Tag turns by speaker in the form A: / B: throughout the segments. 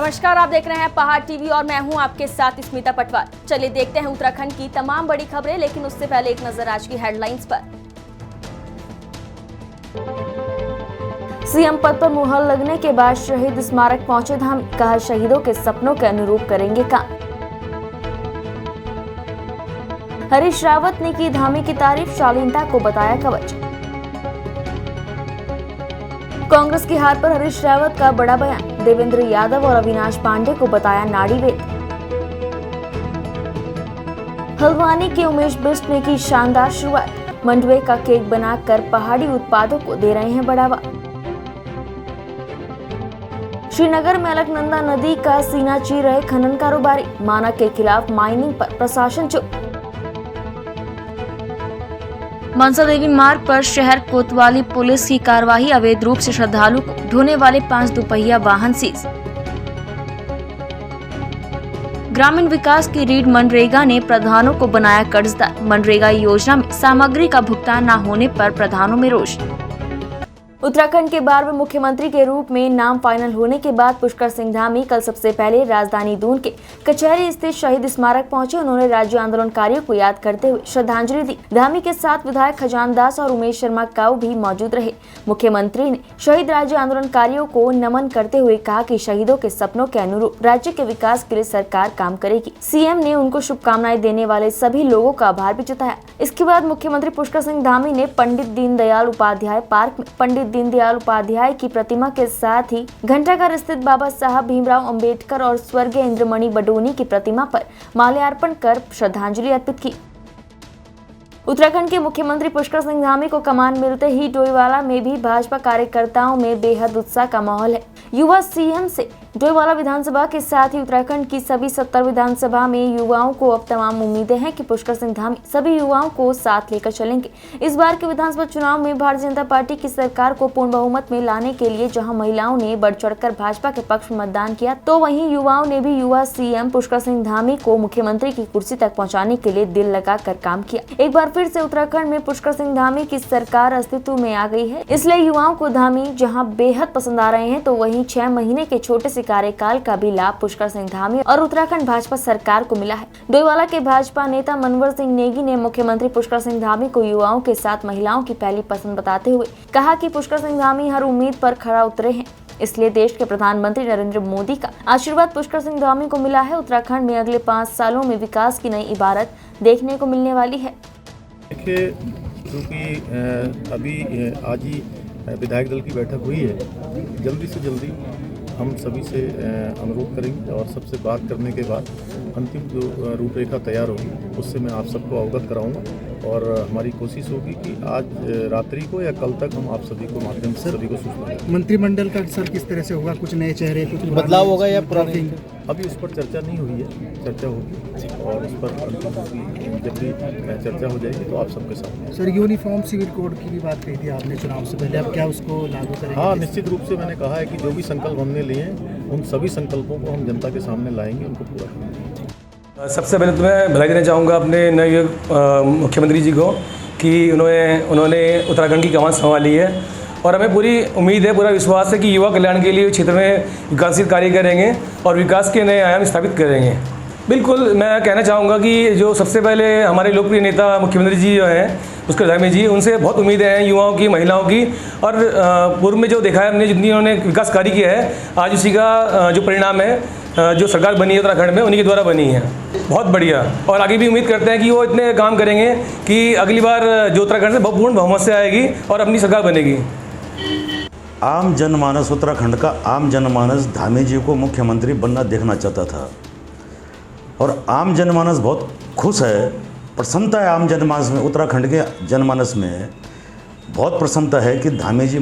A: नमस्कार, आप देख रहे हैं पहाड़ टीवी और मैं हूं आपके साथ स्मिता पटवार। चलिए देखते हैं उत्तराखंड की तमाम बड़ी खबरें, लेकिन उससे पहले एक नजर आज की हेडलाइंस पर। सीएम पद पर मुहर लगने के बाद शहीद स्मारक पहुंचे धामी, कहा शहीदों के सपनों के अनुरूप करेंगे काम। हरीश रावत ने की धामी की तारीफ, शालीनता को बताया कवच। कांग्रेस की हार पर हरीश रावत का बड़ा बयान, देवेंद्र यादव और अविनाश पांडे को बताया नाड़ीवेद। हल्द्वानी के उमेश बिष्ट ने की शानदार शुरुआत, मंडवे का केक बनाकर पहाड़ी उत्पादों को दे रहे हैं बढ़ावा। श्रीनगर में अलकनंदा नदी का सीना चीर रहे खनन कारोबारी, माना के खिलाफ माइनिंग पर प्रशासन चुप। मनसा देवी मार्ग पर शहर कोतवाली पुलिस की कार्रवाई, अवैध रूप से श्रद्धालु को ढोने वाले 5 दुपहिया वाहन सीज। ग्रामीण विकास की रीढ़ मनरेगा ने प्रधानों को बनाया कर्जदार, मनरेगा योजना में सामग्री का भुगतान न होने पर प्रधानों में रोष। उत्तराखंड के 12वें मुख्यमंत्री के रूप में नाम फाइनल होने के बाद पुष्कर सिंह धामी कल सबसे पहले राजधानी दून के कचहरी स्थित शहीद स्मारक पहुंचे। उन्होंने राज्य आंदोलनकारियों को याद करते हुए श्रद्धांजलि दी। धामी के साथ विधायक खजान दास और उमेश शर्मा काऊ भी मौजूद रहे। मुख्यमंत्री ने शहीद राज्य आंदोलनकारियों को नमन करते हुए कहा कि शहीदों के सपनों के अनुरूप राज्य के विकास के लिए सरकार काम करेगी। सीएम ने उनको शुभकामनाएं देने वाले सभी लोगों का आभार भी जताया। इसके बाद मुख्यमंत्री पुष्कर सिंह धामी ने पंडित दीनदयाल उपाध्याय पार्क में पंडित दीनदयाल उपाध्याय की प्रतिमा के साथ ही घंटाघर स्थित बाबा साहब भीमराव अंबेडकर और स्वर्गीय इंद्रमणि बडोनी की प्रतिमा पर माल्यार्पण कर श्रद्धांजलि अर्पित की। उत्तराखंड के मुख्यमंत्री पुष्कर सिंह धामी को कमान मिलते ही डोईवाला में भी भाजपा कार्यकर्ताओं में बेहद उत्साह का माहौल है। युवा सीएम से डोईवाला विधानसभा के साथ ही उत्तराखंड की सभी 70 विधानसभा में युवाओं को अब तमाम उम्मीदें हैं कि पुष्कर सिंह धामी सभी युवाओं को साथ लेकर चलेंगे। इस बार के विधानसभा चुनाव में भारतीय जनता पार्टी की सरकार को पूर्ण बहुमत में लाने के लिए जहां महिलाओं ने बढ़ चढ़कर भाजपा के पक्ष में मतदान किया, तो वहीं युवाओं ने भी युवा सीएम पुष्कर सिंह धामी को मुख्यमंत्री की कुर्सी तक पहुँचाने के लिए दिल लगाकर काम किया। एक बार फिर से उत्तराखंड में पुष्कर सिंह धामी की सरकार अस्तित्व में आ गई है, इसलिए युवाओं को धामी जहाँ बेहद पसंद आ रहे हैं, तो वहीं 6 महीने के छोटे से कार्यकाल का भी लाभ पुष्कर सिंह धामी और उत्तराखंड भाजपा सरकार को मिला है। डोईवाला के भाजपा नेता मनवर सिंह नेगी ने मुख्यमंत्री पुष्कर सिंह धामी को युवाओं के साथ महिलाओं की पहली पसंद बताते हुए कहा कि पुष्कर सिंह धामी हर उम्मीद पर खरा उतरे हैं, इसलिए देश के प्रधानमंत्री नरेंद्र मोदी का आशीर्वाद पुष्कर सिंह धामी को मिला है। उत्तराखंड में अगले 5 सालों में विकास की नई इबारत देखने को मिलने वाली है।
B: देखिए, क्योंकि अभी आज ही विधायक दल की बैठक हुई है, जल्दी से जल्दी हम सभी से अनुरोध करेंगे और सबसे बात करने के बाद अंतिम जो रूपरेखा तैयार होगी उससे मैं आप सबको अवगत कराऊंगा और हमारी कोशिश होगी कि आज रात्रि को या कल तक हम आप सभी को माध्यम से सभी को सूचना दें।
C: मंत्रिमंडल का सर किस तरह से होगा, कुछ नए चेहरे, कुछ
D: बदलाव होगा या पुराने?
B: अभी उस पर चर्चा नहीं हुई है, चर्चा होगी और उस पर जब भी चर्चा हो जाएगी तो आप सबके सामने।
C: सर, यूनिफॉर्म सिविल कोड की भी बात कही थी आपने चुनाव से पहले, अब क्या उसको लागू करेंगे?
B: हाँ, निश्चित रूप से मैंने कहा है कि जो भी संकल्प हमने लिए हैं उन सभी संकल्पों को हम जनता के सामने लाएंगे, उनको पूरा करेंगे।
D: सबसे पहले तो मैं बधाई देना चाहूँगा अपने नए मुख्यमंत्री जी को कि उन्होंने उत्तराखंड की कमान संभाली है और हमें पूरी उम्मीद है, पूरा विश्वास है कि युवा कल्याण के लिए क्षेत्र में विकासशील कार्य करेंगे और विकास के नए आयाम स्थापित करेंगे। बिल्कुल, मैं कहना चाहूँगा कि जो सबसे पहले हमारे लोकप्रिय नेता मुख्यमंत्री जी जो हैं पुष्कर धामी जी, उनसे बहुत उम्मीदें हैं युवाओं की, महिलाओं की, और पूर्व में जो देखा है हमने जितनी उन्होंने विकास कार्य किया है, आज उसी का जो परिणाम है, जो सरकार बनी है उत्तराखंड में उन्हीं के द्वारा बनी है। बहुत बढ़िया, और आगे भी उम्मीद करते हैं कि वो इतने काम करेंगे कि अगली बार जो उत्तराखंड से पूर्ण बहुमत से आएगी और अपनी सरकार बनेगी।
E: आम जनमानस, उत्तराखंड का आम जनमानस धामी जी को मुख्यमंत्री बनना देखना चाहता था और आम जनमानस बहुत खुश है, प्रसन्नता है आम जनमानस में, उत्तराखंड के जनमानस में बहुत प्रसन्नता है कि धामी जी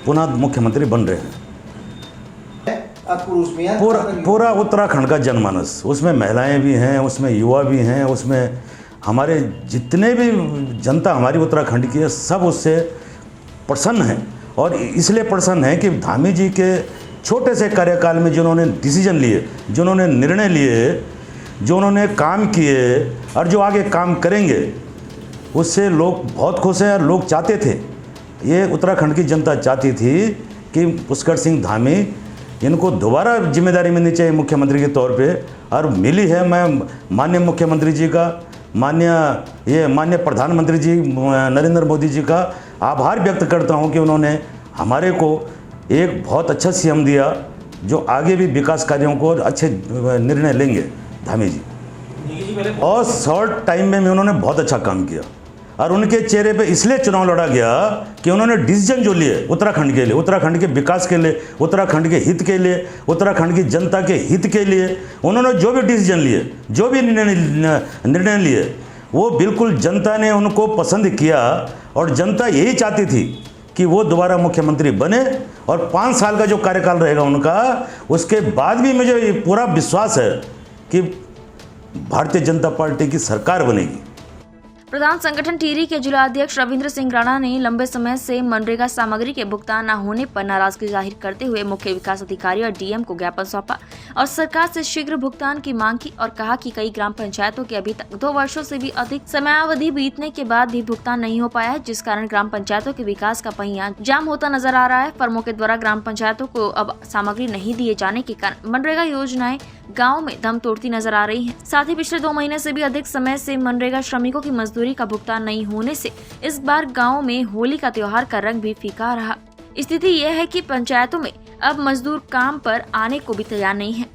E: पुनः मुख्यमंत्री बन रहे हैं। पूरा उत्तराखंड का जनमानस, उसमें महिलाएं भी हैं, उसमें युवा भी हैं, उसमें हमारे जितने भी जनता हमारी उत्तराखंड की है, सब उससे प्रसन्न हैं और इसलिए प्रसन्न है कि धामी जी के छोटे से कार्यकाल में जिन्होंने डिसीजन लिए, जिन्होंने निर्णय लिए, जो उन्होंने काम किए और जो आगे काम करेंगे, उससे लोग बहुत खुश हैं। और लोग चाहते थे, ये उत्तराखंड की जनता चाहती थी कि पुष्कर सिंह धामी इनको दोबारा जिम्मेदारी मिलनी चाहिए मुख्यमंत्री के तौर पे, और मिली है। मैं माननीय मुख्यमंत्री जी का, माननीय प्रधानमंत्री जी नरेंद्र मोदी जी का आभार व्यक्त करता हूं कि उन्होंने हमारे को एक बहुत अच्छा सीएम दिया, जो आगे भी विकास कार्यों को अच्छे निर्णय लेंगे। धामी जी और शॉर्ट टाइम में उन्होंने बहुत अच्छा काम किया, और उनके चेहरे पे इसलिए चुनाव लड़ा गया कि उन्होंने डिसीजन जो लिए उत्तराखंड के लिए, उत्तराखंड के विकास के लिए, उत्तराखंड के हित के लिए, उत्तराखंड की जनता के हित के लिए उन्होंने जो भी डिसीजन लिए, जो भी निर्णय लिए, वो बिल्कुल जनता ने उनको पसंद किया। और जनता यही चाहती थी कि वो दोबारा मुख्यमंत्री बने, और 5 साल का जो कार्यकाल रहेगा उनका, उसके बाद भी मुझे पूरा विश्वास है कि भारतीय जनता पार्टी की सरकार बनेगी।
A: प्रधान संगठन टिहरी के जिला अध्यक्ष रविंद्र सिंह राणा ने लंबे समय से मनरेगा सामग्री के भुगतान न होने पर नाराजगी जाहिर करते हुए मुख्य विकास अधिकारी और डीएम को ज्ञापन सौंपा और सरकार से शीघ्र भुगतान की मांग की, और कहा कि कई ग्राम पंचायतों के अभी तक 2 वर्षों से भी अधिक समयावधि बीतने के बाद भी भुगतान नहीं हो पाया है, जिस कारण ग्राम पंचायतों के विकास का पहिया जाम होता नजर आ रहा है। फर्मों के द्वारा ग्राम पंचायतों को अब सामग्री नहीं दिए जाने के कारण मनरेगा योजनाएं गाँव में दम तोड़ती नजर आ रही है। साथ ही पिछले 2 महीने से भी अधिक समय से मनरेगा श्रमिकों की मजदूरी का भुगतान नहीं होने से इस बार गांव में होली का त्योहार का रंग भी फीका रहा। स्थिति यह है कि पंचायतों में अब मजदूर काम पर आने को भी तैयार नहीं है।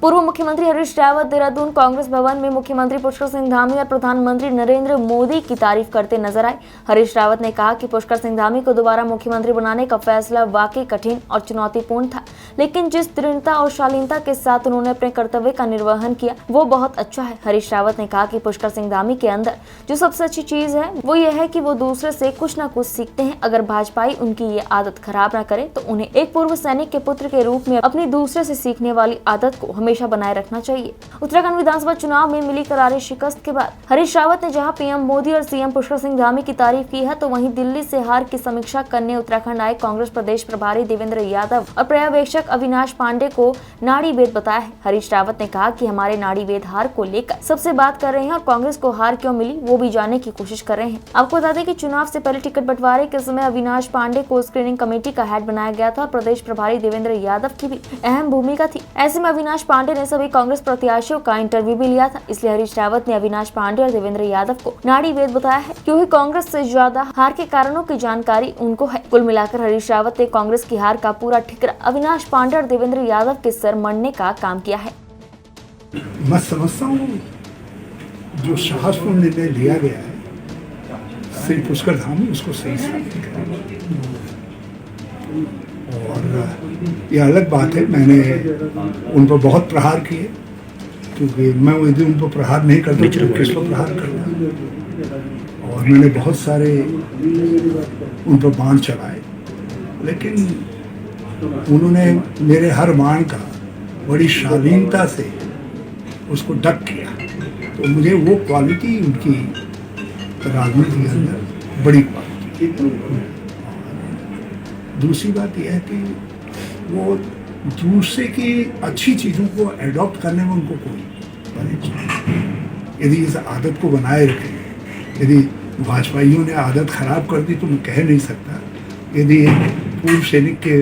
A: पूर्व मुख्यमंत्री हरीश रावत देहरादून कांग्रेस भवन में मुख्यमंत्री पुष्कर सिंह धामी और प्रधानमंत्री नरेंद्र मोदी की तारीफ करते नजर आए। हरीश रावत ने कहा कि पुष्कर सिंह धामी को दोबारा मुख्यमंत्री बनाने का फैसला वाकई कठिन और चुनौतीपूर्ण था, लेकिन जिस दृढ़ता और शालीनता के साथ उन्होंने अपने कर्तव्य का निर्वहन किया वो बहुत अच्छा है। हरीश रावत ने कहा कि पुष्कर सिंह धामी के अंदर जो सबसे अच्छी चीज है वो ये है कि वो दूसरे से कुछ न कुछ सीखते हैं। अगर भाजपाई उनकी ये आदत खराब न करे तो उन्हें एक पूर्व सैनिक के पुत्र के रूप में अपनी दूसरे से सीखने वाली आदत को हमेशा बनाए रखना चाहिए। उत्तराखंड विधानसभा चुनाव में मिली करारी शिकस्त के बाद हरीश रावत ने जहां पीएम मोदी और सीएम पुष्कर सिंह धामी की तारीफ की है, तो वहीं दिल्ली से हार की समीक्षा करने उत्तराखंड आए कांग्रेस प्रदेश प्रभारी देवेंद्र यादव और पर्यवेक्षक अविनाश पांडे को नाड़ी वेद बताया है। हरीश रावत ने कहा कि हमारे नाड़ी वेद हार को लेकर सबसे बात कर रहे हैं और कांग्रेस को हार क्यों मिली वो भी जानने की कोशिश कर रहे हैं। आपको बता दें कि चुनाव से पहले टिकट बंटवारे के समय अविनाश पांडे को स्क्रीनिंग कमेटी का हेड बनाया गया था। प्रदेश प्रभारी देवेंद्र यादव की भी अहम भूमिका थी। ऐसे में अविनाश पांडे ने सभी कांग्रेस प्रत्याशियों का इंटरव्यू भी लिया था, इसलिए हरीश रावत ने अविनाश पांडे और देवेंद्र यादव को नाड़ी वेद बताया है, क्योंकि कांग्रेस से ज्यादा हार के कारणों की जानकारी उनको है। कुल मिलाकर हरीश रावत ने कांग्रेस की हार का पूरा ठिकरा अविनाश पांडे और देवेंद्र यादव के सर मढ़ने का काम किया है।
F: मैं समझता हूँ जो साहसपूर्ण निर्णय लिया गया है, श्री पुष्कर धामी उसको सही साबित करें। और ये अलग बात है, मैंने उन पर बहुत प्रहार किए, क्योंकि मैं यदि उन पर प्रहार नहीं करता तो किस पर प्रहार करता। और मैंने बहुत सारे उन पर बाण चलाए, लेकिन उन्होंने मेरे हर बाण का बड़ी शालीनता से उसको डक किया। तो मुझे वो क्वालिटी उनकी राजनीति के अंदर बड़ी क्वालिटी। दूसरी बात यह है कि वो दूसरे की अच्छी चीज़ों को एडॉप्ट करने में उनको कोई परहेज नहीं। यदि इस आदत को बनाए रखें, यदि भाजपाइयों ने आदत खराब कर दी तो मैं कह नहीं सकता। यदि पूर्व सैनिक के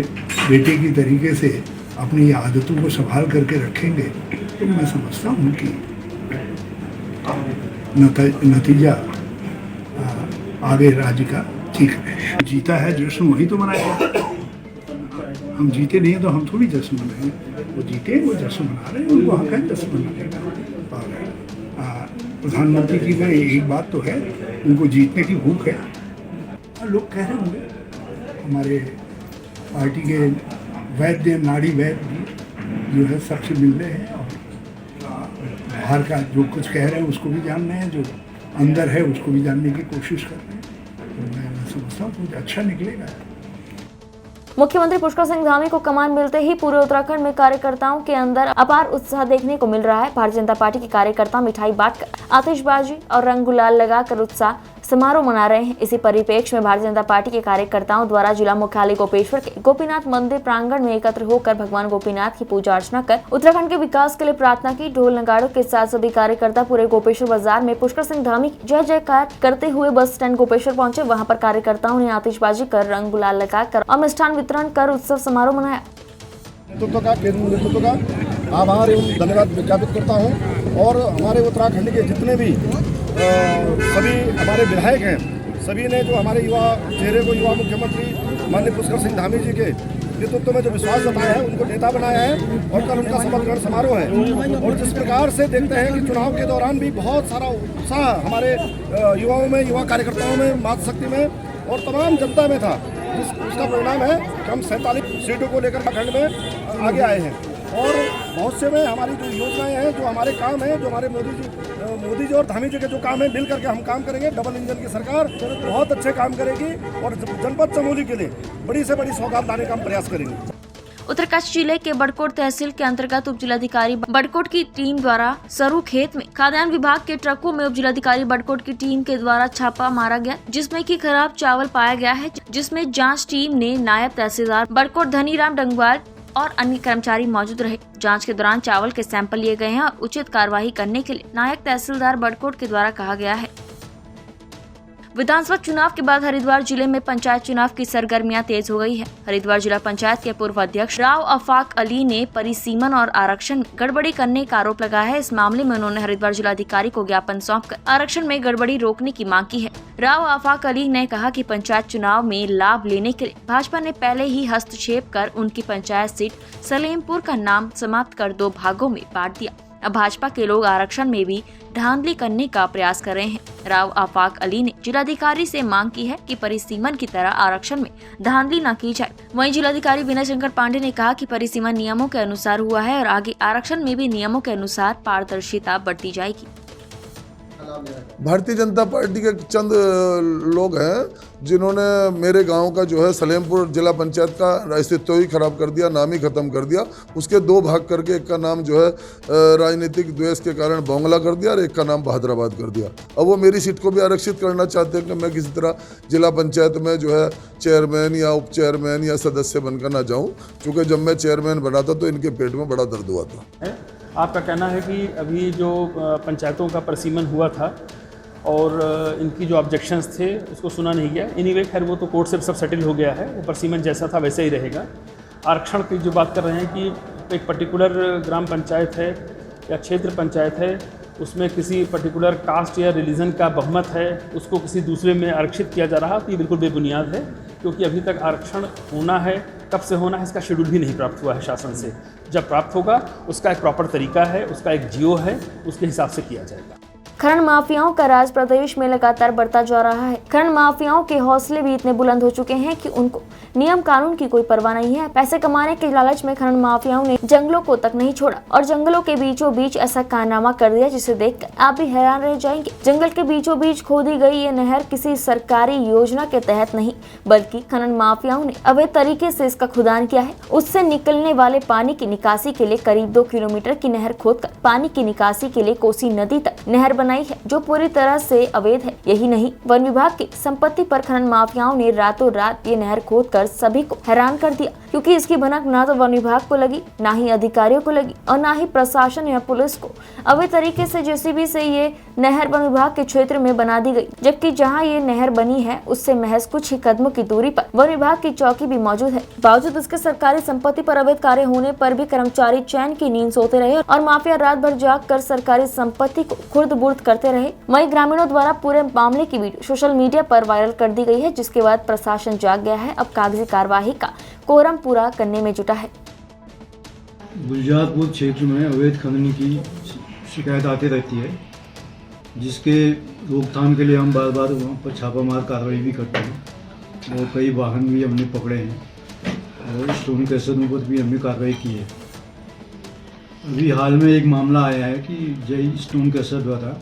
F: बेटे की तरीके से अपनी आदतों को संभाल करके रखेंगे तो मैं समझता हूँ कि नतीजा आगे राज्य का ठीक है। जीता है जश्न वही तो मनाएगा। हम जीते नहीं तो हम थोड़ी जश्न मनाएंगे। वो जीते वो जश्न मना रहे हैं, उनको हक है जश्न मनाने का। और प्रधानमंत्री की में एक बात तो है, उनको जीतने की भूख है। लोग कह रहे होंगे हमारे पार्टी के वैद्य नाड़ी वैद्य जो है सबसे मिल रहे हैं और बाहर का जो कुछ कह रहे हैं उसको भी जान रहे हैं, जो अंदर है उसको भी जानने की कोशिश कर रहे हैं। तो मैं समझता हूँ कुछ अच्छा निकलेगा।
A: मुख्यमंत्री पुष्कर सिंह धामी को कमान मिलते ही पूरे उत्तराखंड में कार्यकर्ताओं के अंदर अपार उत्साह देखने को मिल रहा है। भारतीय जनता पार्टी के कार्यकर्ता मिठाई बांटकर, आतिशबाजी और रंग गुलाल लगाकर उत्साह समारोह मना रहे हैं। इसी परिप्रेक्ष्य में भारतीय जनता पार्टी के कार्यकर्ताओं द्वारा जिला मुख्यालय गोपेश्वर के गोपीनाथ मंदिर प्रांगण में एकत्र होकर भगवान गोपीनाथ की पूजा अर्चना कर उत्तराखंड के विकास के लिए प्रार्थना की। ढोल नगाड़ों के साथ सभी कार्यकर्ता पूरे गोपेश्वर बाजार में पुष्कर सिंह धामी की जय जयकार करते हुए बस स्टैंड गोपेश्वर पहुंचे। वहां पर कार्यकर्ताओं ने आतिशबाजी कर, रंग गुलाल लगाकर और मिष्ठान वितरण कर उत्सव समारोह मनाया।
G: नेतृत्व का, केंद्रीय नेतृत्व का आभार एवं धन्यवाद ज्ञापित करता हूँ। और हमारे उत्तराखंड के जितने भी सभी हमारे विधायक हैं, सभी ने जो हमारे युवा चेहरे को, युवा मुख्यमंत्री माननीय पुष्कर सिंह धामी जी के नेतृत्व में जो विश्वास जताया है, उनको नेता बनाया है। और कल उनका शपथ ग्रहण समारोह है। और जिस प्रकार से देखते हैं कि चुनाव के दौरान भी बहुत सारा उत्साह हमारे युवाओं में, युवा कार्यकर्ताओं में, मातृशक्ति में और तमाम जनता में था, उसका परिणाम है कि हम 47 सीटों को लेकर खंड में आगे आए हैं। और बहुत से में हमारी जो योजनाएं हैं, जो हमारे काम हैं, जो हमारे मोदी जी और धामी जी के जो काम है, मिल करके हम काम करेंगे। डबल इंजन की सरकार बहुत अच्छे काम करेगी और जनपद चमोली के लिए बड़ी से बड़ी सौगात लाने का हम प्रयास करेंगे।
A: उत्तरकाशी जिले के बड़कोट तहसील के अंतर्गत उप जिलाधिकारी बड़कोट की टीम द्वारा सरू खेत में खाद्यान्न विभाग के ट्रकों में उप जिलाधिकारी बड़कोट की टीम के द्वारा छापा मारा गया, जिसमें कि खराब चावल पाया गया है, जिसमें जांच टीम ने नायब तहसीलदार बड़कोट धनीराम डंगवाल और अन्य कर्मचारी मौजूद रहे। जांच के दौरान चावल के सैंपल लिए गए हैं और उचित कार्रवाई करने के लिए नायब तहसीलदार बड़कोट के द्वारा कहा गया है। विधानसभा चुनाव के बाद हरिद्वार जिले में पंचायत चुनाव की सरगर्मियां तेज हो गई है। हरिद्वार जिला पंचायत के पूर्व अध्यक्ष राव आफाक अली ने परिसीमन और आरक्षण में गड़बड़ी करने का आरोप लगाया है। इस मामले में उन्होंने हरिद्वार जिलाधिकारी को ज्ञापन सौंपकर आरक्षण में गड़बड़ी रोकने की मांग की है। राव आफाक अली ने कहा कि पंचायत चुनाव में लाभ लेने के लिए भाजपा ने पहले ही हस्तक्षेप कर उनकी पंचायत सीट सलेमपुर का नाम समाप्त कर 2 भागों में बांट दिया। अब भाजपा के लोग आरक्षण में भी धांधली करने का प्रयास कर रहे हैं। राव आफाक अली ने जिलाधिकारी से मांग की है कि परिसीमन की तरह आरक्षण में धांधली न की जाए। वहीं जिलाधिकारी विनय शंकर पांडे ने कहा कि परिसीमन नियमों के अनुसार हुआ है और आगे आरक्षण में भी नियमों के अनुसार पारदर्शिता बढ़ती जाएगी।
H: भारतीय जनता पार्टी के चंद लोग हैं जिन्होंने मेरे गांव का जो है सलेमपुर जिला पंचायत का अस्तित्व ही खराब कर दिया, नाम ही खत्म कर दिया। उसके 2 भाग करके एक का नाम जो है राजनीतिक द्वेष के कारण बोंगला कर दिया और एक का नाम बहादुराबाद कर दिया। अब वो मेरी सीट को भी आरक्षित करना चाहते हैं कि मैं किसी तरह जिला पंचायत में जो है चेयरमैन या उप चेयरमैन या सदस्य बनकर ना जाऊँ, क्योंकि जब मैं चेयरमैन बना था तो इनके पेट में बड़ा दर्द हुआ था।
I: आपका कहना है कि अभी जो पंचायतों का परिसीमन हुआ था और इनकी जो ऑब्जेक्शंस थे उसको सुना नहीं गया। एनीवे खैर वो तो कोर्ट से सब सेटल हो गया है, वो परिसीमन जैसा था वैसे ही रहेगा। आरक्षण की जो बात कर रहे हैं कि एक पर्टिकुलर ग्राम पंचायत है या क्षेत्र पंचायत है, उसमें किसी पर्टिकुलर कास्ट या रिलीजन का बहुमत है, उसको किसी दूसरे में आरक्षित किया जा रहा, तो ये बिल्कुल बेबुनियाद है, क्योंकि अभी तक आरक्षण होना है, कब से होना है इसका शेड्यूल भी नहीं प्राप्त हुआ है शासन से। जब प्राप्त होगा उसका एक प्रॉपर तरीका है, उसका एक जियो है, उसके हिसाब से किया जाएगा।
A: खनन माफियाओं का राज प्रदेश में लगातार बढ़ता जा रहा है। खनन माफियाओं के हौसले भी इतने बुलंद हो चुके हैं कि उनको नियम कानून की कोई परवाह नहीं है। पैसे कमाने के लालच में खनन माफियाओं ने जंगलों को तक नहीं छोड़ा और जंगलों के बीचों बीच ऐसा कारनामा कर दिया जिसे देखकर आप भी हैरान रह जाएंगे। जंगल के बीचों बीच खोदी गई ये नहर किसी सरकारी योजना के तहत नहीं, बल्कि खनन माफियाओं ने अवैध तरीके से इसका खुदान किया है। उससे निकलने वाले पानी की निकासी के लिए करीब 2 किलोमीटर की नहर खोदकर पानी की निकासी के लिए कोसी नदी तक नहर बनाई है, जो पूरी तरह से अवैध है। यही नहीं, वन विभाग की संपत्ति पर खनन माफियाओं ने रातों रात ये नहर खोदकर सभी को हैरान कर दिया, क्योंकि इसकी भनक ना तो वन विभाग को लगी, ना ही अधिकारियों को लगी और ना ही प्रशासन या पुलिस को। अवैध तरीके से जेसीबी से ये नहर वन विभाग के क्षेत्र में बना दी गई, जबकि जहाँ ये नहर बनी है उससे महज कुछ ही कदमों की दूरी पर वन विभाग की चौकी भी मौजूद है। बावजूद इसके सरकारी संपत्ति पर अवैध कार्य होने पर भी कर्मचारी चैन की नींद सोते रहे और माफिया रात भर जाग कर सरकारी संपत्ति को खुर्द बुर्द करते रहे। वहीं ग्रामीणों द्वारा पूरे मामले की वीडियो सोशल मीडिया पर वायरल कर दी गई है, जिसके बाद प्रशासन जाग गया है, अब कागजी कार्यवाही का कोरम पूरा करने में जुटा है।
J: गुलजारपुर क्षेत्र में अवैध खनन की शिकायत आती रहती है, जिसके रोकथाम के लिए हम बार बार वहाँ पर छापामार कार्रवाई भी करते हैं और कई वाहन भी हमने पकड़े हैं और स्टोन क्रशरों पर भी हमने कार्रवाई की है। अभी हाल में एक मामला आया है कि जय स्टोन क्रशर द्वारा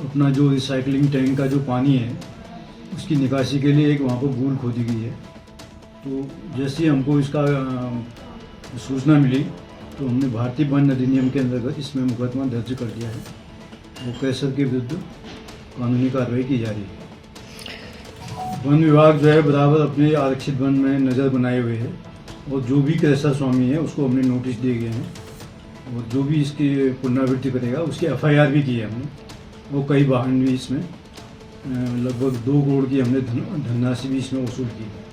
J: अपना जो रिसाइकलिंग टैंक का जो पानी है उसकी निकासी के लिए एक वहाँ पर गूल खोदी गई है। तो जैसे ही हमको इसका सूचना मिली तो हमने भारतीय वन अधिनियम के अंतर्गत इसमें मुकदमा दर्ज कर दिया है। वो क्रशर के विरुद्ध कानूनी कार्रवाई की जा रही है। वन विभाग जो है बराबर अपने आरक्षित वन में नज़र बनाए हुए है और जो भी क्रशर स्वामी है उसको हमने नोटिस दिए गए हैं और जो भी इसकी पुनरावृत्ति करेगा उसकी FIR भी की है हमने। वो कई वाहन भी इसमें लगभग 2 करोड़ की हमने धनराशि भी इसमें वसूल की है।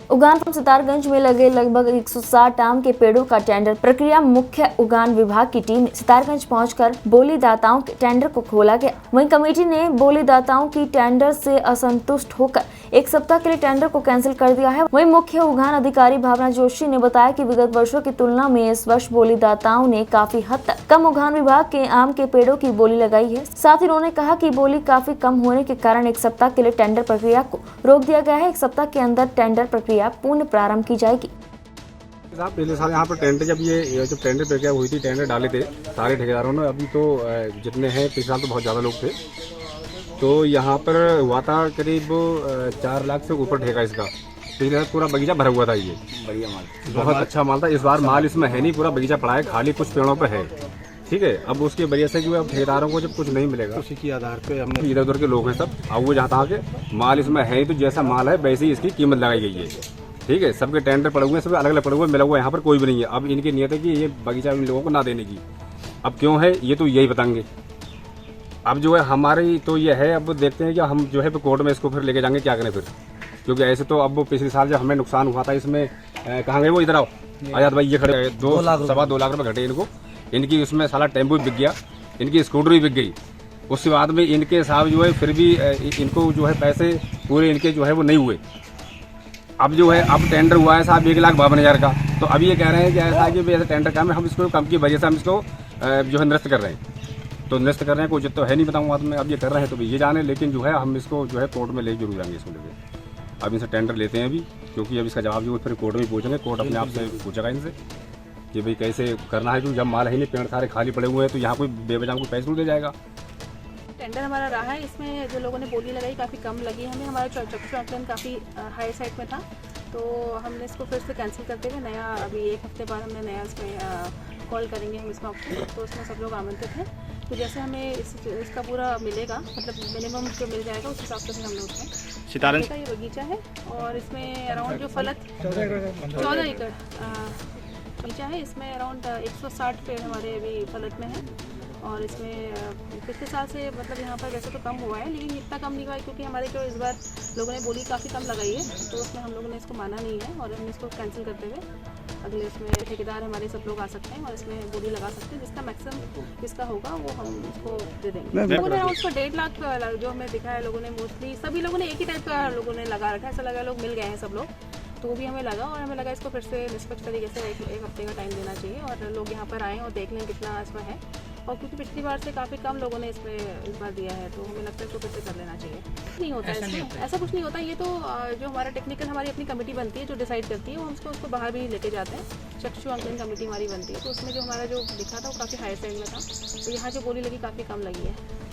A: उगान सितारगंज में लगे लगभग 160 आम के पेड़ों का टेंडर प्रक्रिया मुख्य उगान विभाग की टीम ने सितारगंज पहुंचकर बोलीदाताओं के टेंडर को खोला गया। वहीं कमेटी ने बोलीदाताओं की टेंडर से असंतुष्ट होकर एक सप्ताह के लिए टेंडर को कैंसिल कर दिया है। वहीं मुख्य उगान अधिकारी भावना जोशी ने बताया कि विगत वर्षों की तुलना में इस वर्ष बोलीदाताओं ने काफी हद तक कम उगान विभाग के आम के पेड़ों की बोली लगाई है। साथ ही उन्होंने कहा कि बोली काफी कम होने के कारण एक सप्ताह के लिए टेंडर प्रक्रिया को रोक दिया गया है। एक सप्ताह के अंदर टेंडर प्रक्रिया पूर्ण प्रारंभ की जाएगी।
K: साहब पिछले साल यहाँ पर टेंडर जब टेंडर प्रक्रिया हुई थी, टेंडर डाले थे सारे ठेकेदारों ने। अभी तो जितने हैं, पिछले साल तो बहुत ज़्यादा लोग थे, तो यहाँ पर हुआ था करीब 4 लाख से ऊपर ठेका इसका। पिछले साल पूरा बगीचा भरा हुआ था, ये बढ़िया माल, बहुत अच्छा माल था। इस बार माल इसमें है नहीं, पूरा बगीचा पड़ा है, खाली कुछ पेड़ों पर है। ठीक है, अब उसकी वजह से जो है ठेकेदारों को जब कुछ नहीं मिलेगा, उसी के आधार पे हमने इधर उधर के लोग हैं सब, अब वो जहाँ तहाँ के माल इसमें है, तो जैसा माल है वैसे ही इसकी कीमत लगाई गई है। ठीक है, सबके टेंडर पड़े हुए हैं, सब अलग अलग पड़े हुए, मिला हुआ यहाँ पर कोई भी नहीं है। अब इनकी नियत है कि ये बगीचा इन लोगों को ना देने की। अब क्यों है ये तो यही बताएंगे। अब जो है हमारी तो ये है, अब देखते हैं कि हम जो है कोर्ट में इसको फिर लेके जाएंगे, क्या करें फिर, क्योंकि ऐसे तो अब पिछले साल जब हमें नुकसान हुआ था इसमें, कहाँ गए वो, इधर आओ आजाद भाई, ये खड़े 2.25 लाख रुपये घटे इनको। इनकी उसमें साला टेम्पो भी बिक गया, इनकी स्कूटर भी बिक गई। उसके बाद में इनके साहब जो है फिर भी इनको जो है पैसे पूरे इनके जो है वो नहीं हुए। अब जो है अब टेंडर हुआ है साहब 1,52,000 का, तो अभी ये कह रहे हैं कि ऐसा कि ऐसा टेंडर काम है, हम इसको कम की वजह से हम इसको जो है निरस्त कर रहे हैं। तो निरस्त कर रहे हैं, कोई तो है नहीं बताऊँगा मैं, अब ये कर रहे हैं तो ये जाने, लेकिन जो है हम इसको जो है कोर्ट में ले जरूर जाएंगे इसको लेके। अब इनसे टेंडर लेते हैं अभी, क्योंकि अब इसका जवाब जो फिर कोर्ट में पूछेंगे, कोर्ट अपने आप से पूछेगा इनसे कि भाई कैसे करना है, क्योंकि जब माल है नहीं, पेड़ सारे खाली पड़े हुए हैं, तो यहाँ कोई बेवजह को पैसे दे जाएगा।
L: टेंडर हमारा रहा है, इसमें जो लोगों ने बोली लगाई काफ़ी कम लगी हमें। हमारा चक्चू आकलन काफ़ी हाई साइड में था, तो हमने इसको फिर से कैंसिल करते हुए नया, अभी 1 हफ्ते बाद हमने नया इसमें कॉल करेंगे हम इसमें ऑप्शन, तो उसमें सब लोग आमंत्रित हैं। तो जैसे हमें इसका पूरा मिलेगा, मतलब मिनिमम जो मिल जाएगा उस हिसाब से फिर हम लोग उसमें सितारगंज का ये बगीचा है, और इसमें अराउंड जो फलत 14 एकड़ बगीचा है, इसमें अराउंड 160 पेड़ हमारे अभी फलत में है। और इसमें पिछले साल से मतलब यहाँ पर वैसे तो कम हुआ है, लेकिन इतना कम नहीं हुआ है क्योंकि हमारे जो इस बार लोगों ने बोली काफ़ी कम लगाई है, तो उसमें हम लोगों ने इसको माना नहीं है और हमने इसको कैंसिल करते हुए अगले इसमें ठेकेदार हमारे सब लोग आ सकते हैं और इसमें बोली लगा सकते हैं, जिसका मैक्सिमम जिसका होगा वो हम उसको दे देंगे। लोगों ने उसको 1.5 लाख जो हमें दिखा है, लोगों ने मोस्टली सभी लोगों ने एक ही टाइप का लोगों ने लगा रखा है, ऐसा लगा लोग मिल गए हैं सब लोग, तो वो भी हमें लगा और हमें लगा इसको फिर से निष्पक्ष तरीके से एक हफ्ते का टाइम देना चाहिए और लोग यहाँ पर आएँ और देख लें कितना इसमें है। और क्योंकि पिछली बार से काफ़ी कम लोगों ने इसमें इस बार दिया है, तो हमें लगता है इसको फिर से कर लेना चाहिए। नहीं होता ऐसा कुछ नहीं होता, ये तो जो हमारा टेक्निकल हमारी अपनी कमेटी बनती है जो डिसाइड करती है, वो हम उसको बाहर भी लेके जाते हैं। चक्षु आकलन कमेटी हमारी बनती है, तो उसमें जो हमारा जो लिखा था वो काफ़ी हाई साइड में था, तो यहाँ जो बोली लगी काफ़ी कम लगी है।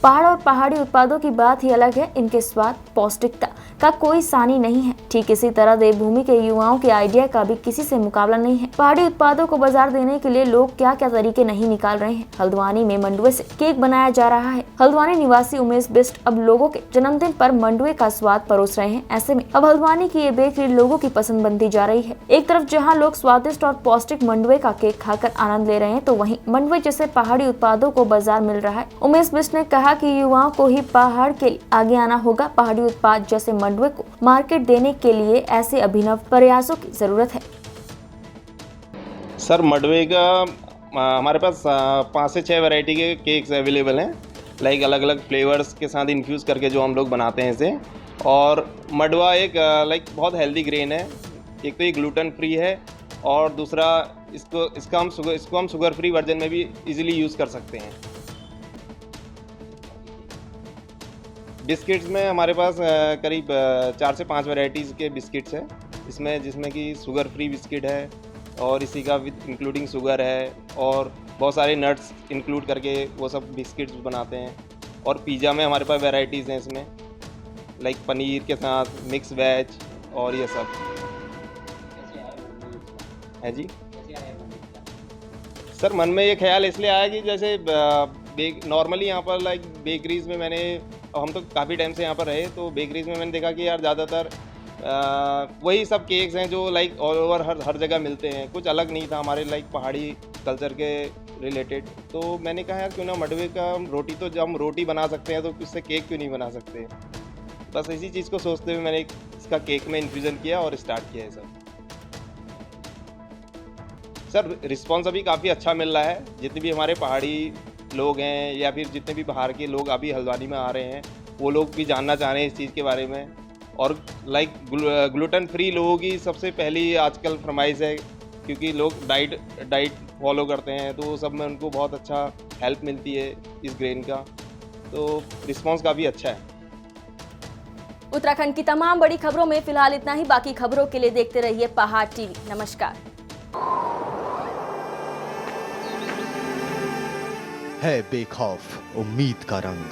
A: पहाड़ और पहाड़ी उत्पादों की बात ही अलग है, इनके स्वाद पौष्टिकता का कोई सानी नहीं है। ठीक इसी तरह देवभूमि के युवाओं के आइडिया का भी किसी से मुकाबला नहीं है। पहाड़ी उत्पादों को बाजार देने के लिए लोग क्या क्या तरीके नहीं निकाल रहे हैं। हल्द्वानी में मंडुए से केक बनाया जा रहा है। हल्द्वानी निवासी उमेश बिष्ट अब लोगों के जन्मदिन पर मंडुए का स्वाद परोस रहे हैं। ऐसे में अब हल्द्वानी की ये बेकरी लोगों की पसंद बनती जा रही है। एक तरफ जहाँ लोग स्वादिष्ट और पौष्टिक मंडुए का केक खाकर आनंद ले रहे हैं, तो वहीं मंडुए जैसे पहाड़ी उत्पादों को बाजार मिल रहा है। उमेश बिष्ट ने कहा कि युवाओं को ही पहाड़ के लिए आगे आना होगा। पहाड़ी उत्पाद जैसे मंडुए को मार्केट देने के लिए ऐसे अभिनव प्रयासों की जरूरत है।
M: सर मंडुए का हमारे पास 5 से 6 वैरायटी के केक्स अवेलेबल हैं, लाइक अलग अलग फ्लेवर्स के साथ इन्फ्यूज़ करके जो हम लोग बनाते हैं इसे। और मंडुआ एक लाइक बहुत हेल्दी ग्रेन है, एक तो ये ग्लूटेन फ्री है और दूसरा इसको हम शुगर फ्री वर्जन में भी इजीली यूज़ कर सकते हैं। बिस्किट्स में हमारे पास करीब 4 से 5 वैरायटीज़ के बिस्किट्स हैं इसमें, जिसमें कि शुगर फ्री बिस्किट है और इसी का विद इंक्लूडिंग शुगर है और बहुत सारे नट्स इंक्लूड करके वो सब बिस्किट्स बनाते हैं। और पिज़्ज़ा में हमारे पास वैरायटीज़ हैं इसमें, लाइक पनीर के साथ मिक्स वेज और ये सब है जी। सर मन में ये ख्याल इसलिए आया कि जैसे नॉर्मली यहाँ पर लाइक बेकरीज़ में हम तो काफ़ी टाइम से यहाँ पर रहे, तो बेकरीज़ में मैंने देखा कि यार ज़्यादातर वही सब केक्स हैं जो लाइक ऑल ओवर हर जगह मिलते हैं। कुछ अलग नहीं था हमारे लाइक पहाड़ी कल्चर के रिलेटेड। तो मैंने कहा यार क्यों ना मंडुए का रोटी, तो जब हम रोटी बना सकते हैं तो उससे केक क्यों नहीं बना सकते। बस इसी चीज़ को सोचते हुए मैंने इसका केक में इन्फ्यूज़न किया और स्टार्ट किया है सर रिस्पांस अभी काफ़ी अच्छा मिल रहा है। जितने भी हमारे पहाड़ी लोग हैं या फिर जितने भी बाहर के लोग अभी हल्द्वानी में आ रहे हैं वो लोग भी जानना चाह रहे हैं इस चीज़ के बारे में। और लाइक ग्लूटेन फ्री लोगों की सबसे पहली आजकल फरमाइश है, क्योंकि लोग डाइट फॉलो करते हैं तो सब में उनको बहुत अच्छा हेल्प मिलती है इस ग्रेन का, तो रिस्पांस काफ़ी अच्छा है।
A: उत्तराखंड की तमाम बड़ी खबरों में फिलहाल इतना ही। बाकी खबरों के लिए देखते रहिए पहाड़ टीवी। नमस्कार।
N: है बेखौफ उम्मीद का रंग।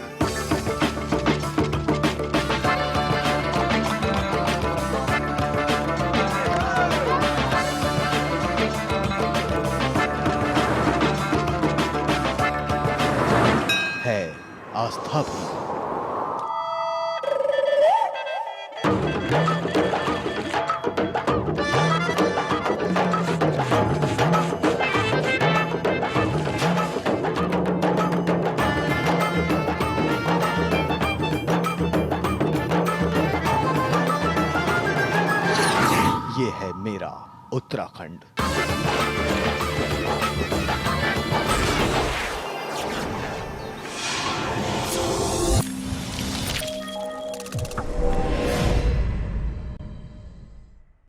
N: है आस्था भी। ये है मेरा उत्तराखंड।